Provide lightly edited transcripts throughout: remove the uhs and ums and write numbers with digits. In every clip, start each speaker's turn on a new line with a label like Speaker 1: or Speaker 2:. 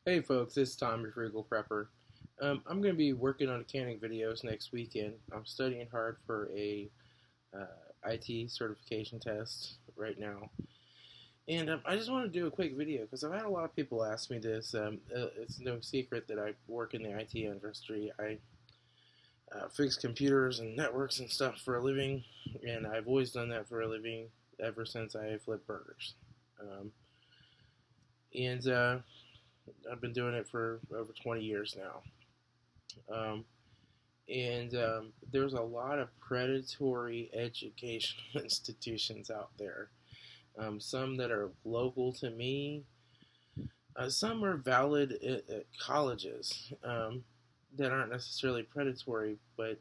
Speaker 1: Hey folks, it's Tom, your Frugal Prepper. I'm going to be working on canning videos next weekend. I'm studying hard for a uh, IT certification test right now. And I just want to do a quick video because I've had a lot of people ask me this. It's no secret that I work in the IT industry. I fix computers and networks and stuff for a living, and I've always done that for a living ever since I flipped burgers. Um, and I've been doing it for over 20 years now. Um, and there's a lot of predatory educational institutions out there. Some that are local to me, some are valid at colleges that aren't necessarily predatory, but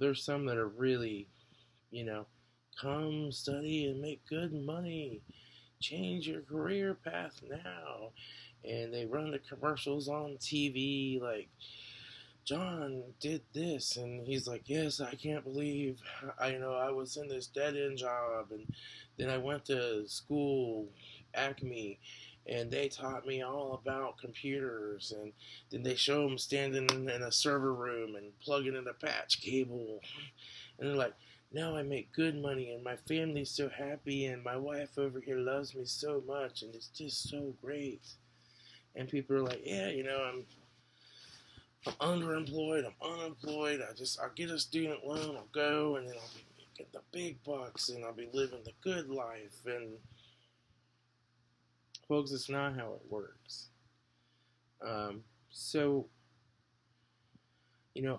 Speaker 1: there's some that are really, you know, come study and make good money, change your career path now. And they run the commercials on TV like, John did this, and he's like, yes, I can't believe I was in this dead end job, and then I went to school, Acme, and they taught me all about computers, and then they show them standing in a server room and plugging in a patch cable, and they're like, now I make good money, and my family's so happy, and my wife over here loves me so much, and it's just so great. And people are like, yeah, I'm underemployed, I'm unemployed, I'll get a student loan, I'll go, and then I'll be making the big bucks, and I'll be living the good life. And folks, it's not how it works. So,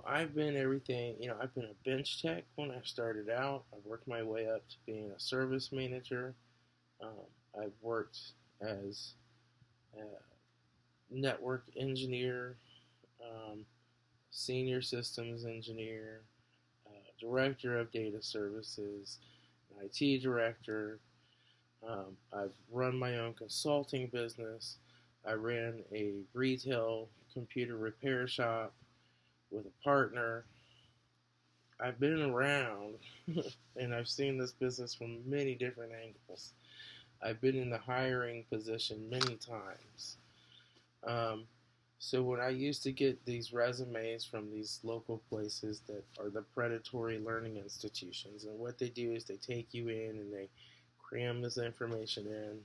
Speaker 1: I've been everything, I've been a bench tech when I started out. I worked my way up to being a service manager. I've worked as a network engineer, um, senior systems engineer, director of data services, IT director. I've run my own consulting business. I ran a retail computer repair shop with a partner. I've been around and I've seen this business from many different angles. I've been in the hiring position many times. Um, so when I used to get these resumes from these local places that are the predatory learning institutions, and what they do is they take you in and they cram this information in,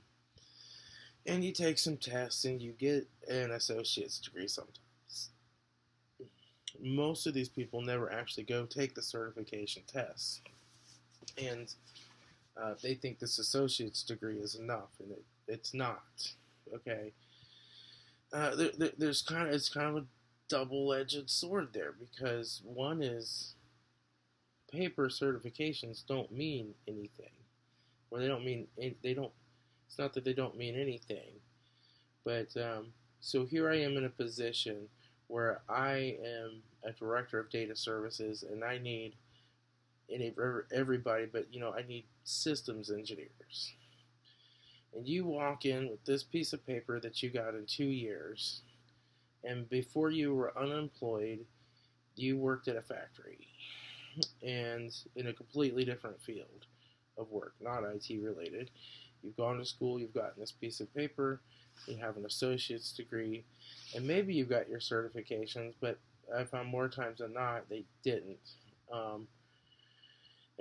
Speaker 1: and you take some tests and you get an associate's degree sometimes. Most of these people never actually go take the certification tests, and they think this associate's degree is enough, and it's not. Okay, it's kind of a double-edged sword there, because one is paper certifications don't mean anything, or they don't. It's not that they don't mean anything, but so here I am in a position where I am a director of data services, and I need everybody, but I need systems engineers. And you walk in with this piece of paper that you got in 2 years, and before you were unemployed, you worked at a factory, and in a completely different field of work, not IT related. You've gone to school, you've gotten this piece of paper, you have an associate's degree, and maybe you got your certifications, but I found more times than not they didn't.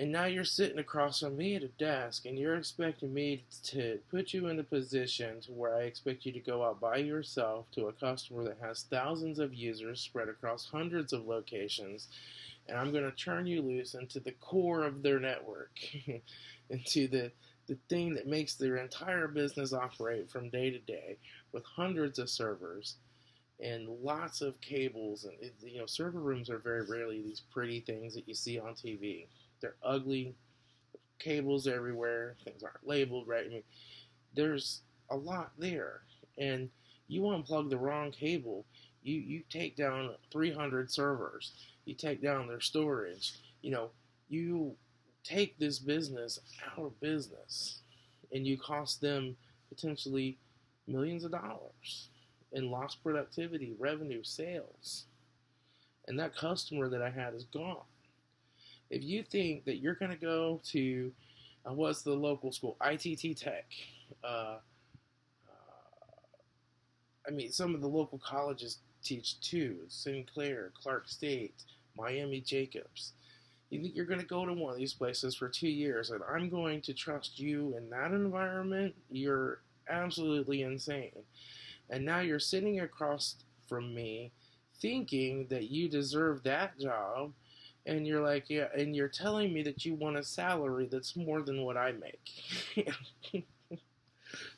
Speaker 1: And now you're sitting across from me at a desk, and you're expecting me to put you in a position to where I expect you to go out by yourself to a customer that has thousands of users spread across hundreds of locations, and I'm going to turn you loose into the core of their network, into the thing that makes their entire business operate from day to day, with hundreds of servers and lots of cables. And server rooms are very rarely these pretty things that you see on TV. They're ugly, cables everywhere, things aren't labeled right. I mean, there's a lot there, and you unplug the wrong cable, you take down 300 servers, you take down their storage, you take this business out of business, and you cost them potentially millions of dollars in lost productivity, revenue, sales, and that customer that I had is gone. If you think that you're going to go to, what's the local school? ITT Tech. Uh, I mean, some of the local colleges teach too. Sinclair, Clark State, Miami Jacobs. You think you're going to go to one of these places for 2 years and I'm going to trust you in that environment? You're absolutely insane. And now you're sitting across from me thinking that you deserve that job. And you're like, yeah, and you're telling me that you want a salary that's more than what I make.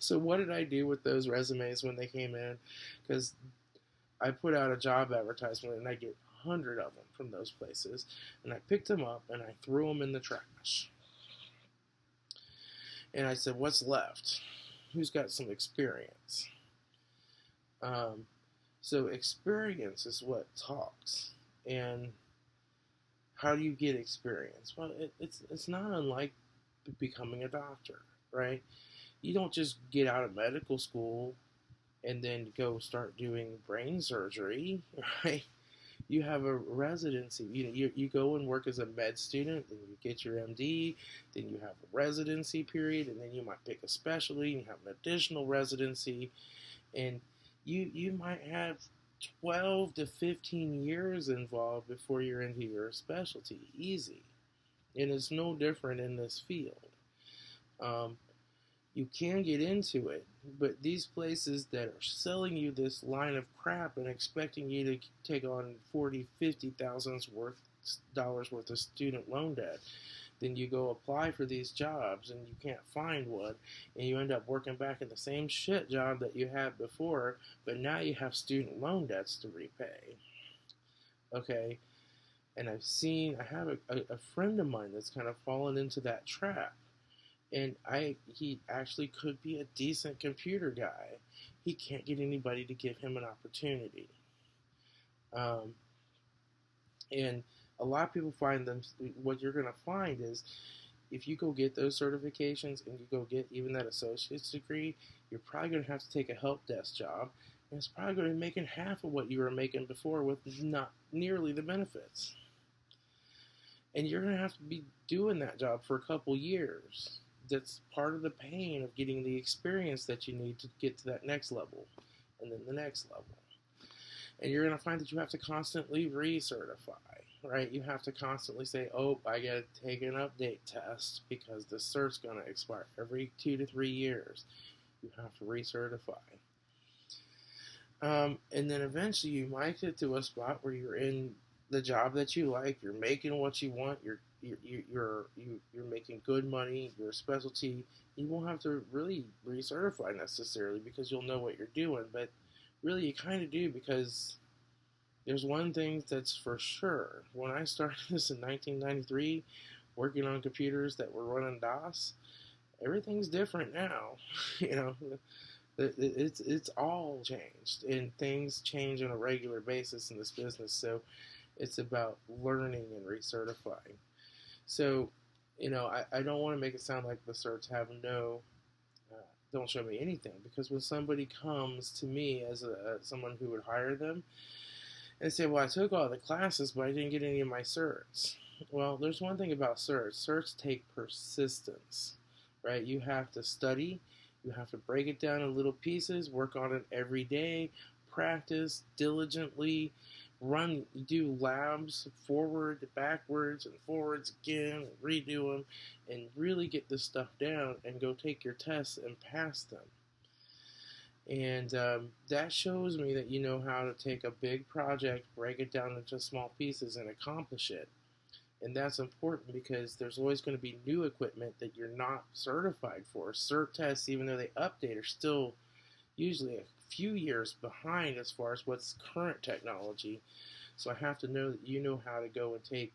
Speaker 1: So, what did I do with those resumes when they came in? Because I put out a job advertisement and I get 100 of them from those places. And I picked them up and I threw them in the trash. And I said, what's left? Who's got some experience? So experience is what talks. And how do you get experience? Well, it's not unlike becoming a doctor, right? You don't just get out of medical school and then go start doing brain surgery, right? You have a residency. You go and work as a med student, then you get your MD, then you have a residency period, and then you might pick a specialty and you have an additional residency, and you might have 12 to 15 years involved before you're into your specialty. Easy. And it's no different in this field. You can get into it, but these places that are selling you this line of crap and expecting you to take on $40,000-$50,000 worth of student loan debt, then you go apply for these jobs and you can't find one, and you end up working back in the same shit job that you had before, but now you have student loan debts to repay. Okay, and I have a friend of mine that's kind of fallen into that trap. And he actually could be a decent computer guy. He can't get anybody to give him an opportunity. And a lot of people find them, what you're going to find is if you go get those certifications and you go get even that associate's degree, you're probably going to have to take a help desk job. And it's probably going to be making half of what you were making before with not nearly the benefits. And you're going to have to be doing that job for a couple years. That's part of the pain of getting the experience that you need to get to that next level, and then the next level. And you're going to find that you have to constantly recertify, right? You have to constantly say, oh, I got to take an update test because the cert's going to expire every 2 to 3 years. You have to recertify. And then eventually you might get to a spot where you're in the job that you like, you're making what you want, you're making good money, your specialty. You won't have to really recertify necessarily because you'll know what you're doing, but really you kind of do, because there's one thing that's for sure. When I started this in 1993, working on computers that were running DOS, everything's different now. It's all changed, and things change on a regular basis in this business. So it's about learning and recertifying. So, I don't want to make it sound like the certs have don't show me anything, because when somebody comes to me as someone who would hire them and say, well, I took all the classes, but I didn't get any of my certs. Well, there's one thing about certs. Certs take persistence, right? You have to study. You have to break it down in little pieces, work on it every day, practice diligently, do labs forward, backwards, and forwards again, and redo them, and really get this stuff down and go take your tests and pass them. And that shows me that you know how to take a big project, break it down into small pieces, and accomplish it. And that's important because there's always going to be new equipment that you're not certified for. Cert tests, even though they update, are still usually a few years behind as far as what's current technology. So I have to know that you know how to go and take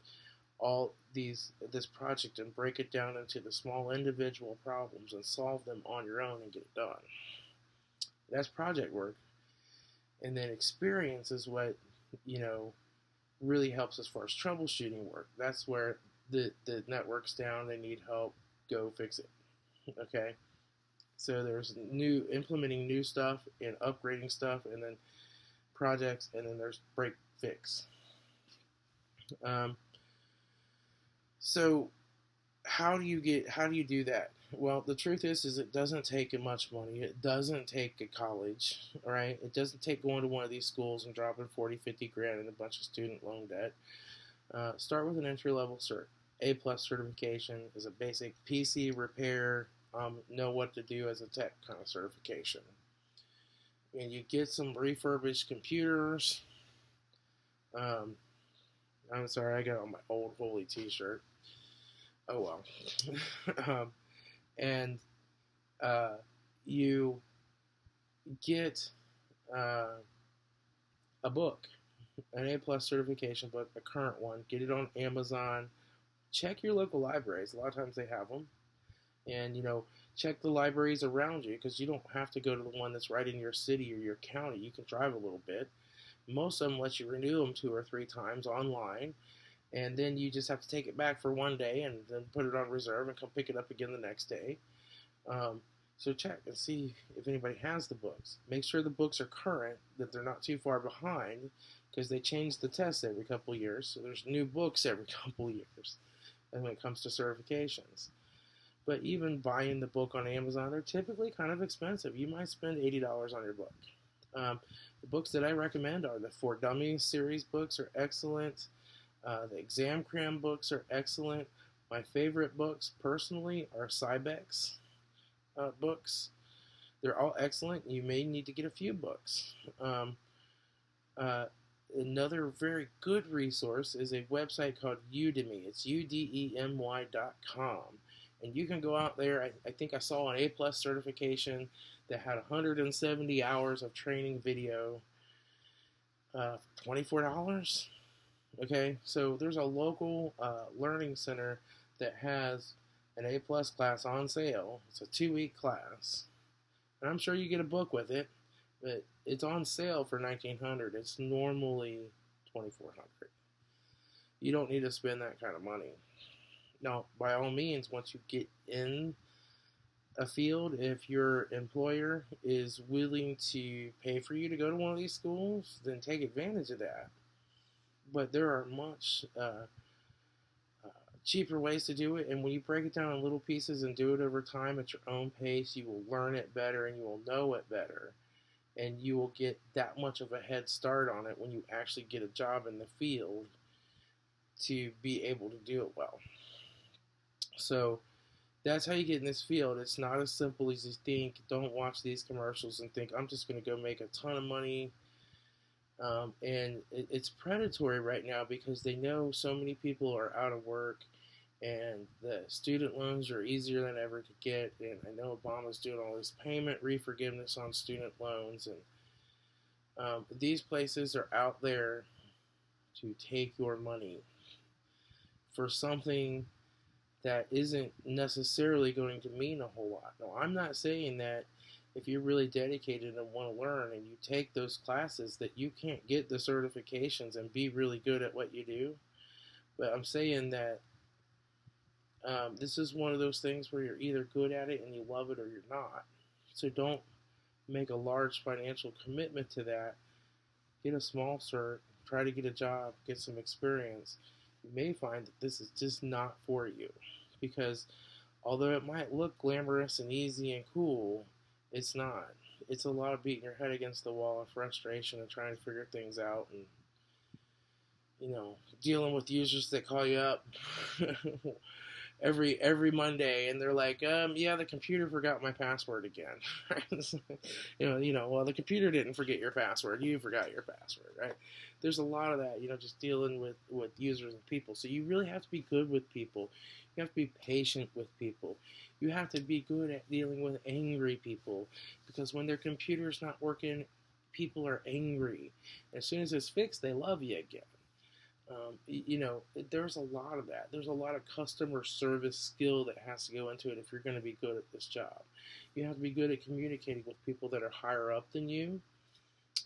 Speaker 1: all this project and break it down into the small individual problems and solve them on your own and get it done. That's project work. And then experience is what, really helps as far as troubleshooting work. That's where the network's down, they need help, go fix it. Okay? So there's implementing new stuff and upgrading stuff, and then projects, and then there's break fix. So how do you do that? Well, the truth is it doesn't take much money. It doesn't take a college, all right? It doesn't take going to one of these schools and dropping 40, 50 grand in a bunch of student loan debt. Start with an entry level cert. A plus certification is a basic PC repair, know what to do as a tech kind of certification. And you get some refurbished computers. I'm sorry, I got on my old Holy t-shirt. Oh well. And you get a book, an A plus certification book, a current one. Get it on Amazon. Check your local libraries. A lot of times they have them. And, check the libraries around you, because you don't have to go to the one that's right in your city or your county. You can drive a little bit. Most of them let you renew them 2 or 3 times online. And then you just have to take it back for one day and then put it on reserve and come pick it up again the next day. So check and see if anybody has the books. Make sure the books are current, that they're not too far behind, because they change the tests every couple of years. So there's new books every couple of years when it comes to certifications. But even buying the book on Amazon, they're typically kind of expensive. You might spend $80 on your book. The books that I recommend are the For Dummies series books are excellent. The Exam Cram books are excellent. My favorite books, personally, are Cybex books. They're all excellent. You may need to get a few books. Another very good resource is a website called Udemy. It's udemy.com. And you can go out there. I think I saw an A+ certification that had 170 hours of training video, $24. Okay, so there's a local learning center that has an A+ class on sale. It's a 2-week class. And I'm sure you get a book with it, but it's on sale for $1,900. It's normally $2,400. You don't need to spend that kind of money. Now, by all means, once you get in a field, if your employer is willing to pay for you to go to one of these schools, then take advantage of that. But there are much cheaper ways to do it, and when you break it down in little pieces and do it over time at your own pace, you will learn it better and you will know it better, and you will get that much of a head start on it when you actually get a job in the field to be able to do it well. So that's how you get in this field. It's not as simple as you think. Don't watch these commercials and think, I'm just going to go make a ton of money. And it's predatory right now because they know so many people are out of work, and the student loans are easier than ever to get. And I know Obama's doing all this payment reforgiveness on student loans, and these places are out there to take your money for something that isn't necessarily going to mean a whole lot. Now, I'm not saying that if you're really dedicated and want to learn and you take those classes that you can't get the certifications and be really good at what you do. But I'm saying that this is one of those things where you're either good at it and you love it or you're not. So don't make a large financial commitment to that. Get a small cert, try to get a job, get some experience. You may find that this is just not for you, because although it might look glamorous and easy and cool, it's not. It's a lot of beating your head against the wall of frustration and trying to figure things out, and dealing with users that call you up every Monday, and they're like, yeah, the computer forgot my password again. Well, the computer didn't forget your password. You forgot your password, right? There's a lot of that, just dealing with users and people. So you really have to be good with people. You have to be patient with people. You have to be good at dealing with angry people, because when their computer's not working, people are angry. As soon as it's fixed, they love you again. There's a lot of that. There's a lot of customer service skill that has to go into it if you're going to be good at this job. You have to be good at communicating with people that are higher up than you,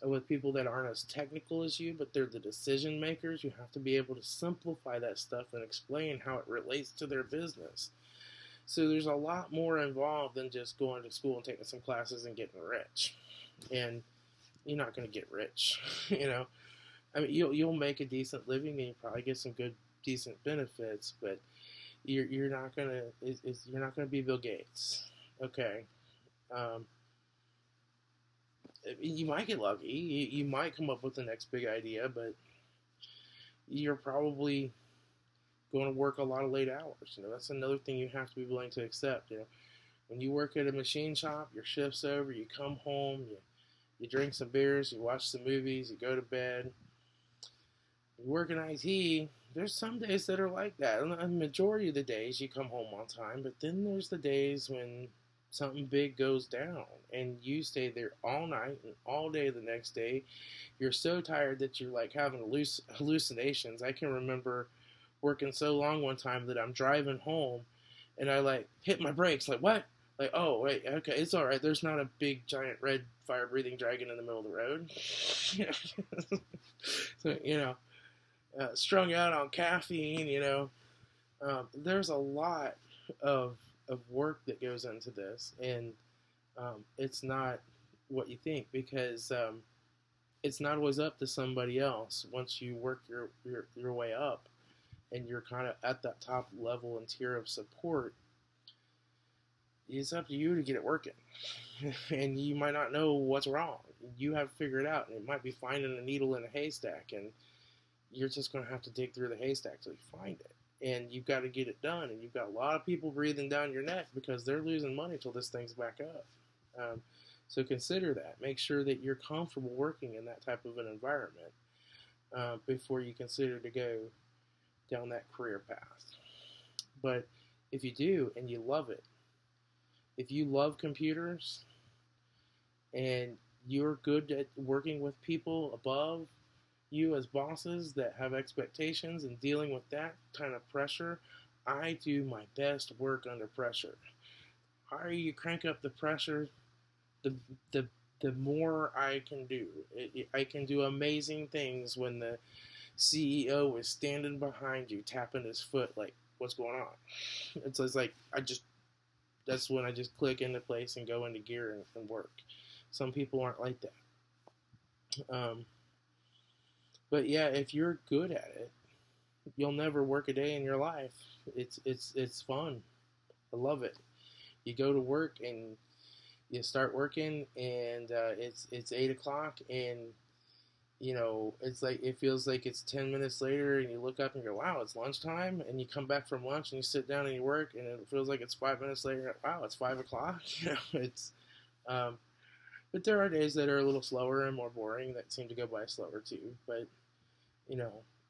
Speaker 1: with people that aren't as technical as you, but they're the decision makers. You have to be able to simplify that stuff and explain how it relates to their business. So there's a lot more involved than just going to school and taking some classes and getting rich. And you're not going to get rich, I mean, you'll make a decent living and you probably get some good, decent benefits, but you're not gonna you're not gonna be Bill Gates. Okay. Um, you might get lucky. You might come up with the next big idea, but you're probably going to work a lot of late hours. That's another thing you have to be willing to accept. When you work at a machine shop, your shift's over, you come home, you drink some beers, you watch some movies, you go to bed. You work in IT, there's some days that are like that. And the majority of the days you come home on time, but then there's the days when something big goes down and you stay there all night and all day the next day. You're so tired that you're like having hallucinations. I can remember working so long one time that I'm driving home and I like hit my brakes. Like, what? Like, oh, wait, okay, it's all right. There's not a big, giant, red, fire-breathing dragon in the middle of the road. So, strung out on caffeine, there's a lot of work that goes into this, and it's not what you think, because it's not always up to somebody else. Once you work your way up and you're kind of at that top level and tier of support, it's up to you to get it working. And you might not know what's wrong. You have to figure it out, and it might be finding a needle in a haystack, and you're just going to have to dig through the haystack till you find it. And you've got to get it done, and you've got a lot of people breathing down your neck because they're losing money till this thing's back up. So consider that. Make sure that you're comfortable working in that type of an environment before you consider to go down that career path. But if you do and you love it, if you love computers and you're good at working with people above you as bosses that have expectations and dealing with that kind of pressure, I do my best work under pressure. The higher you crank up the pressure, the more I can do. I can do amazing things when the CEO is standing behind you, tapping his foot like, what's going on? It's like, that's when I just click into place and go into gear and work. Some people aren't like that. But yeah, if you're good at it, you'll never work a day in your life. It's fun. I love it. You go to work and you start working, and it's 8 o'clock, and it's like it feels like it's 10 minutes later, and you look up and you go, wow, it's lunchtime, and you come back from lunch and you sit down and you work, and it feels like it's 5 minutes later. Wow, it's 5 o'clock. It's but there are days that are a little slower and more boring that seem to go by slower too. But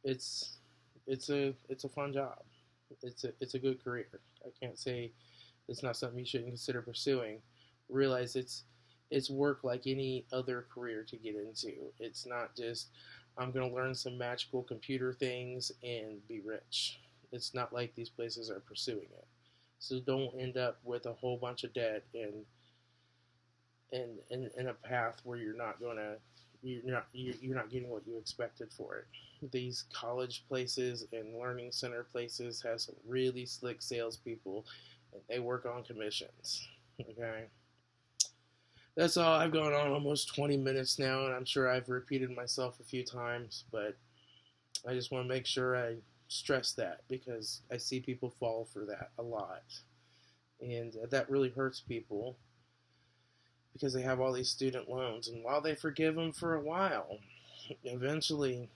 Speaker 1: it's a fun job. It's a good career. I can't say it's not something you shouldn't consider pursuing. Realize it's work like any other career to get into. It's not just I'm going to learn some magical computer things and be rich. It's not like these places are pursuing it. So don't end up with a whole bunch of debt and in a path where you're not getting what you expected for it. These college places and learning center places have some really slick salespeople, and they work on commissions. Okay, that's all. I've gone on almost 20 minutes now, and I'm sure I've repeated myself a few times, but I just want to make sure I stress that because I see people fall for that a lot, and that really hurts people. Because they have all these student loans, and while they forgive them for a while, eventually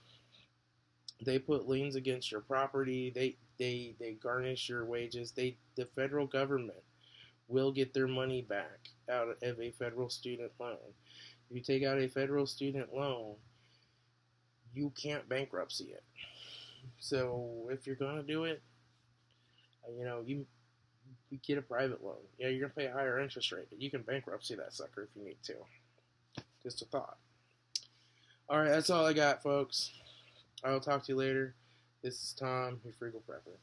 Speaker 1: they put liens against your property. They garnish your wages. The federal government will get their money back out of a federal student loan. If you take out a federal student loan, you can't bankruptcy it. So if you're going to do it, you get a private loan. Yeah, you're going to pay a higher interest rate, but you can bankruptcy that sucker if you need to. Just a thought. All right, that's all I got, folks. I'll talk to you later. This is Tom, your Frugal Prepper.